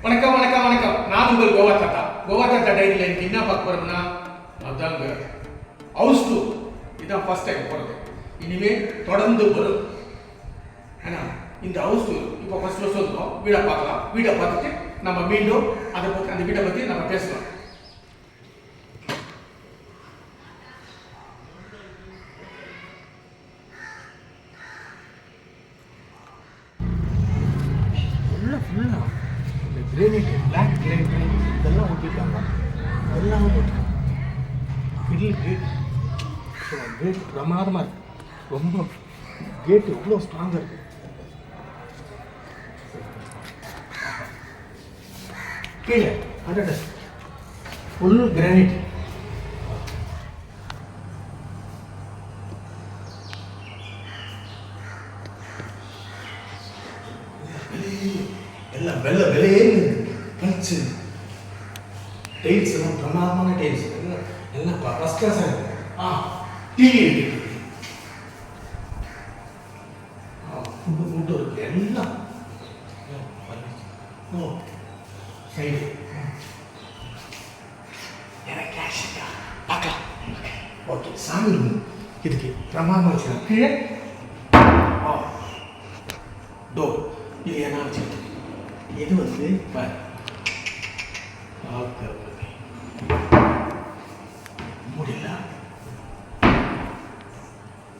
வணக்கம் வணக்கம் வணக்கம். நான் உங்கள் கோவா தாத்தா. கோவா தாத்தா டைரியில் எனக்கு என்ன பார்க்க போறோம்னா, அதாங்க ஹவுஸ் டூர். இதுதான் ஃபர்ஸ்ட் டைம் போகிறது. இனிமேல் தொடர்ந்து வரும். ஏன்னா இந்த ஹவுஸ் டூர் இப்போ ஃபர்ஸ்ட் வந்தோம். வீடை பார்க்கலாம். வீடை பார்த்துட்டு நம்ம மீண்டும் அந்த வீட்டை பற்றி நம்ம பேசலாம். ஃபுல்லாக இந்த கிரேனைட்டு பிளாக் கிரேனைட்டு இதெல்லாம் ஊற்றிருக்காங்க. எல்லாமே போட்டிருக்காங்க. கிரில் கேட் கேட் பிரமாதமாக இருக்குது. ரொம்ப கேட்டு எவ்வளோ ஸ்ட்ராங்காக இருக்குது. கீழே அடட ஃபுல் கிரானைட். எல்லாம் விலையே பஞ்சு டைல்ஸ் எல்லாம் பிரமாதமான டைல்ஸ் எல்லாம் ஃபஸ்ட் கிளாஸாக இருக்கு. டிவி இருக்கு, ஃபுட்டு இருக்கு, எல்லாம் சைடு எனக்கு கேஷ் பார்க்கலாம். ஓகே, சாமி ரூம் இதுக்கு பிரமாதமாக வச்சுக்கலாம். கீழே டோர் இது என்ன வச்சுருக்கு. இது வந்து முடியல.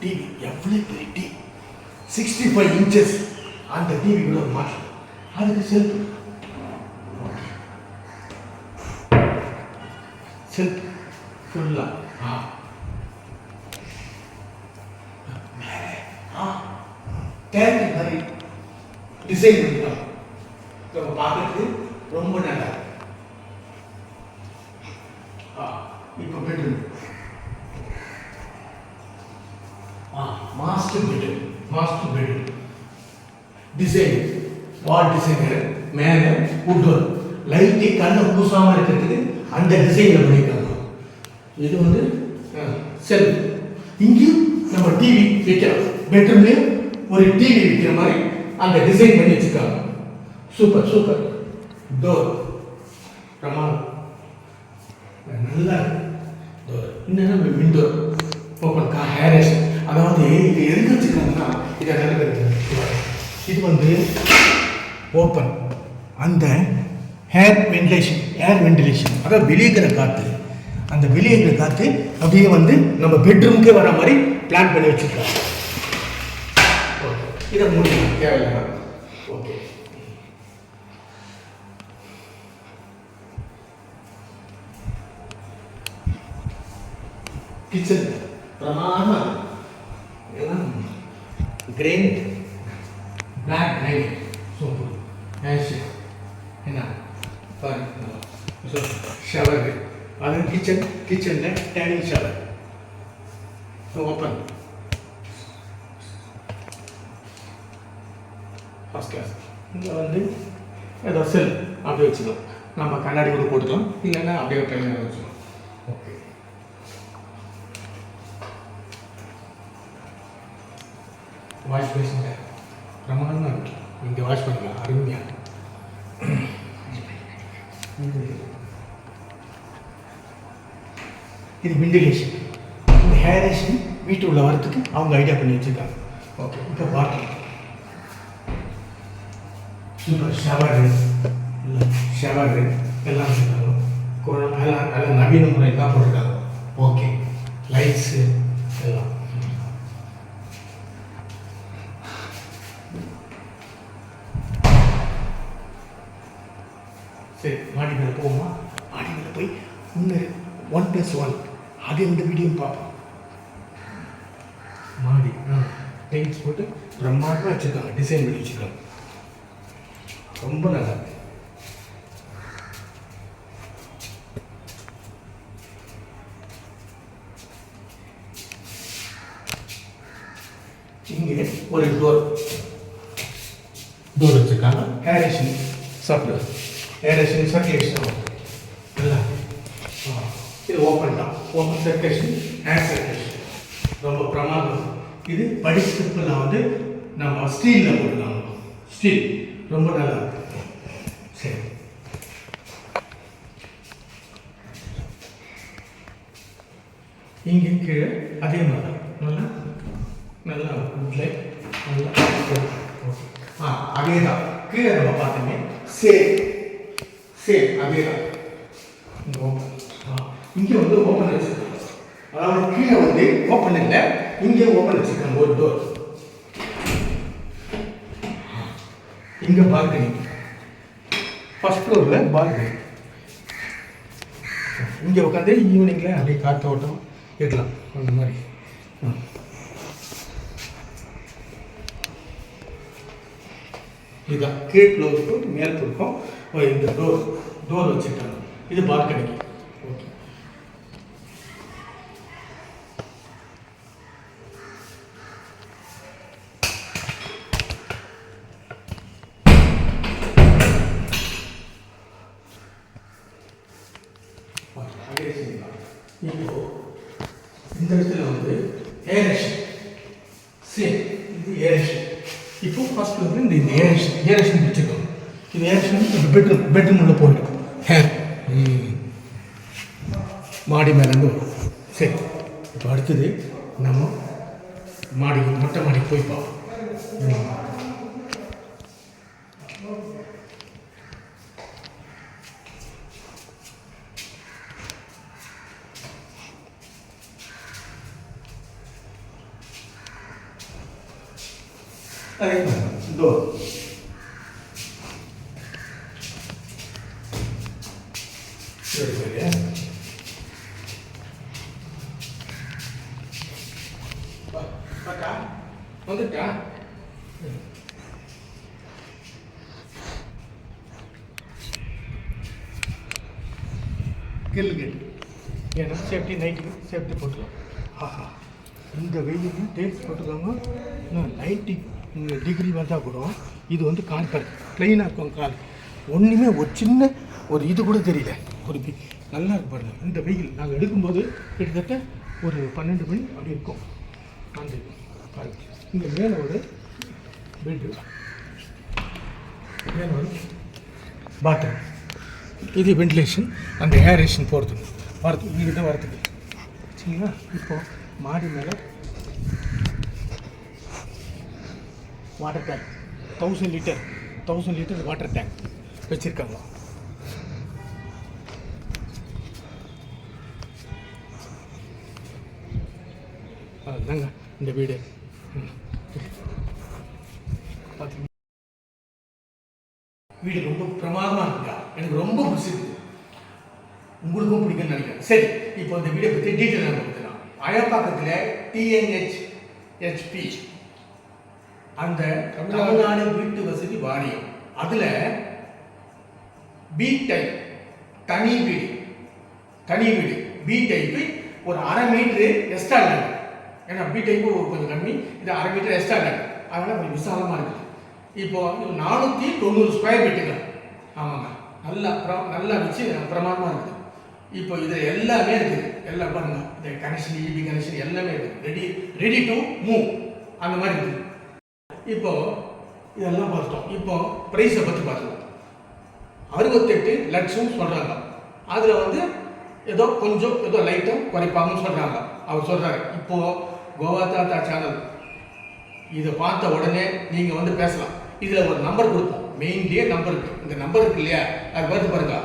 டிவி எவ்வளோ பெரிய டிவி, 65 inches. அந்த டிவி கூட மாற்றம். அதுக்கு செல்ஃப் ஃபுல்லாக டேங்க் மாதிரி டிசைன் பண்ணிக்கலாம். நம்ம பார்க்கறதுக்கு ரொம்ப நல்லா இருக்கு. இப்போ பெட்ரூம் மாஸ்டர் பெட்ரூம் டிசைன் வால் டிசைனர் மேலே உட்டோர் லைட்டு கண்ணை பூசாமல் இருக்கிறதுக்கு அந்த டிசைனில் பண்ணியிருக்காங்க. இது வந்து செல். இங்கேயும் நம்ம டிவி வைக்கலாம். பெட்ரூம்லேயும் ஒரு டிவி வைக்கிற மாதிரி அந்த டிசைன் பண்ணி வச்சுருக்காங்க. சூப்பர் டோர் பிரமாதம் நல்லா டோர். இன்னும் விண்டோ ஓப்பன் ஹேரேஷ். அதாவது இது எதுக்கு வச்சுருக்காங்கன்னா இதை நடக்கிறது. இது வந்து ஓப்பன் அந்த ஏர் வென்டிலேஷன் அதாவது வெளியேக்கிற காற்று. அந்த வெளியேக்கிற காற்று அப்படியே வந்து நம்ம பெட்ரூமுக்கே வர மாதிரி பிளான் பண்ணி வச்சுருக்காங்க. இதை முடியும் தேவையில்லை. ஓகே, கிச்சன் பிரமாதமாக எல்லாம் கிரைண்ட் பிளாக் கிரைண்ட் சூப்பர் ஆஷ் என்ன ஷவர். அது கிச்சனில் டேனிங் ஷவர் ஓப்பன் ஃபஸ்ட் கிளாஸ். இங்கே வந்து ஏதோ செல் அப்படியே வச்சுக்கலாம். நம்ம கண்ணாடி கூட போட்டுக்கலாம், இல்லைன்னா அப்படியே ட்ரெயினாக வச்சுக்கலாம். ஓகே, வாஷ் பேசிங்க பிரமாதமாக இருக்கு. இங்கே வாஷ் பண்ணிக்கலாம் அருமையாக. இது வெண்டிலேஷன். இந்த ஹேரேஷன் வீட்டு உள்ள வரத்துக்கு அவங்க ஐடியா பண்ணி வச்சுருக்காங்க. ஓகே, இப்போ பாட்டில் சூப்பர் ஷவர் எல்லாம் வச்சுருக்காங்க. எல்லாம் நவீன முறை தான் போட்டிருக்காங்க. ஓகே, லைட்ஸு எல்லாம் சரி. மாடி மேலே போவோமா? மாடி மேலே போய் இன்னும் 1+1 அது இந்த வீடியோ பார்ப்போம். மாடி டைல்ஸ் போட்டு பிரம்மாண்டமாக வச்சுருக்காங்க, டிசைன் பண்ணி வச்சுருக்காங்க. ரொம்ப நல்லா இருக்கு. இங்கே ஒரு டோர் வச்சுருக்காங்க. ஏரேஷன் சாஃப்ட்வேர், ஏரேஷன் சர்க்குலேஷன் எல்லாம். இது ஓப்பன் சர்க்குலேஷன், ஏர் சர்க்குலேஷன் ரொம்ப பிரமாதம். இது படிக்கிறதுல வந்து நம்ம ஸ்டீலில் போட்டுருக்காங்க. ஸ்டீல் ரொம்ப நல்லா இருக்கு. சரி, இங்கே கீழே அதே மாதிரி தான் நல்லா நல்லா உட்ல நல்லா அதே தான் கீழே நம்ம பார்த்தீங்க சேம் அதே தான் இங்கே ஓப்பன் இங்கே வந்து ஓப்பன் வச்சுருக்காங்க, அதாவது கீழே வந்து ஓப்பன் இல்லை, இங்கே ஓப்பன் வச்சுருக்காங்க ஒரு டோர். இங்கே பால்கனி, ஃபர்ஸ்ட் ஃப்ளோரில் பால்கனி. இங்கே உட்காந்து ஈவினிங்கில் அப்படியே காற்றோட்டம் இருக்கலாம் அந்த மாதிரி. இதுதான் கீழ் ஃப்ளோருக்கும் மேல் ஃப்ளோருக்கும் இந்த டோர் வச்சுருக்காங்க. இது பால்கனிக்கு. ஓகே, இப்போ இந்த இடத்துல வந்து ஏரேஷன் சேம், இது ஏரேஷன். இப்போ ஃபர்ஸ்ட் வந்து இந்த ஏரேஷன் வச்சுருக்கோம். இது ஏரேஷன் இந்த பெட்ரூம் உள்ள போயிடும். மாடி மேலேருந்து வரும். சரி, இப்போ அடுத்தது நம்ம மொட்டை மாடிக்கு போய் பார்ப்போம். டோர் வந்துட்டா. கில் கேட், ஏன்னா சேஃப்டி, நைட்டுக்கு சேஃப்டி போட்டுக்கலாம். ஆஹா, இந்த வெயிலுக்கு டேப்ஸ் போட்டுருக்காங்க. 90 டிகிரி வந்தால் கூட இது வந்து கார்பெட் ப்ளைனாக இருக்கும். கால் ஒன்றுமே ஒரு சின்ன ஒரு இது கூட தெரியல. ஒரு நல்லா இருக்கு பாருங்க. இந்த வெயில் நாங்கள் எடுக்கும்போது கிட்டத்தட்ட ஒரு 12 மணி அப்படி இருக்கும். அந்த பாருங்க, இங்கே மேலே ஒரு பெட்டு, மேலே ஒரு பாத்ரூம். இது வென்டிலேஷன், அந்த ஏரேஷன் போகிறதுக்கு இங்கே தான் வரதுக்கு. சரிங்களா? இப்போது மாடி மேலே water tank 1000 litre water tank வச்சுருக்காங்க. அதுதாங்க இந்த வீடு. வீடு ரொம்ப பிரமாதமாக இருக்குங்க, எனக்கு ரொம்ப பிடிச்சிருக்கு, உங்களுக்கும் பிடிக்கும்னு நினைக்கிறேன். சரி, இப்போ இந்த வீடை பற்றி டீட்டெயில் நான் கொடுத்துக்கலாம். அயப்பாக்கத்தில் TNHHP அந்த தமிழ்நாடு வீட்டு வசதி வாரியம், அதில் பி டைப் தனி வீடு பி டைப்பு ஒரு 1/2 மீட்ரு எக்ஸ்ட்ரா லேண்ட். ஏன்னா பி டைப்பு கொஞ்சம் கம்மி, இது 1/2 மீட்டர் எக்ஸ்ட்ரா லேண்ட், அதனால் கொஞ்சம் விசாலமாக இருக்குது. இப்போ 490 ஸ்கொயர் ஃபீட்டுங்க. ஆமாங்க, நல்லா வச்சு பிரமாதமாக இருக்குது. இப்போ இதில் எல்லாமே இருக்குது, எல்லாம் பாருங்க, இந்த கனெக்ஷன், EB கனெக்ஷன் எல்லாமே இருக்குது. ரெடி டு மூவ் அந்த மாதிரி இருக்குது. இப்போ இதெல்லாம் பார்த்துட்டோம். இப்போ ப்ரைஸை பற்றி பார்த்துக்கோம். 68 லட்சம் சொல்கிறாங்க. அதில் வந்து ஏதோ லைட்டாக குறைப்பாங்கன்னு சொல்கிறாங்க. அவர் சொல்கிறாரு. இப்போது கோவா தாத்தா சேனல் இதை பார்த்த உடனே நீங்கள் வந்து பேசலாம். இதில் ஒரு நம்பர் கொடுப்போம், மெயின்லேயே நம்பர் இருக்குது. இந்த நம்பர் இருக்கு இல்லையா, அது வருது பாருங்க,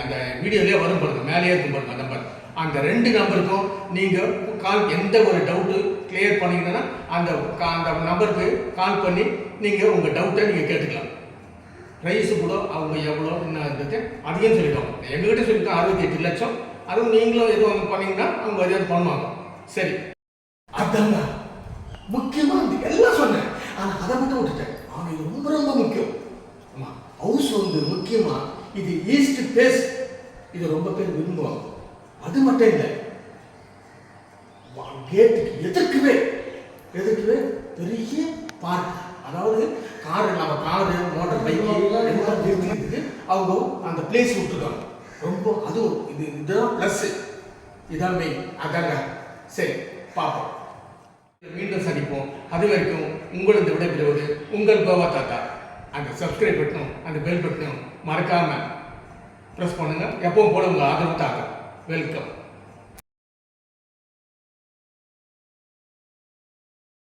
அந்த வீடியோலேயே வரும் பாருங்க, மேலேயே இருக்கும் பாருங்க நம்பர். அந்த 2 நம்பருக்கும் நீங்கள் கால், எந்த ஒரு டவுட்டு கிளியர் பண்ணிங்கன்னா அந்த நம்பருக்கு கால் பண்ணி நீங்கள் உங்கள் டவுட்டை நீங்கள் கேட்டுக்கலாம். ப்ரைஸு கூட அவங்க எவ்வளோ என்ன இருந்தது அதையும் சொல்லிட்டோம். எங்ககிட்ட சொல்லிட்டோம் 68 லட்சம். அதுவும் நீங்களும் எதுவும் பண்ணிங்கன்னா அவங்க எதாவது பண்ணுவாங்க. சரி, அதாங்க முக்கியமாக எல்லாம் சொன்னேன், ஆனால் அதை மட்டும் விட்டுட்டேன். ஆனால் இது ரொம்ப முக்கியம். ஆமாம், ஹவுஸ் வந்து முக்கியமாக இது ஈஸ்ட் ஃபேஸ், இது ரொம்ப பேர் விரும்புவாங்க. அது மட்டும் இல்லை, கேட்டுக்கு எதிர்க்கவே பெரிய பார்க், அதாவது நம்ம காரு மோட்டர் பைக்கு எல்லாம் நிறுத்திட்டு அவங்க அந்த பிளேஸ் விட்டுருக்காங்க. ரொம்ப அதுவும் இதுதான் ப்ளஸ்ஸு, இதான் மெயின். அதாங்க. சரி, பார்ப்போம், மீண்டும் சந்திப்போம். அது வரைக்கும் உங்களது விடைபெறுவது உங்கள் கோவா தாத்தா. அந்த சப்ஸ்கிரைப் பட்டனும் அந்த பெல் பட்டனும் மறக்காமல் ப்ரெஸ் பண்ணுங்கள். எப்பவும் போல உங்கள் ஆதரவு தாத்தா. வெல்கம்.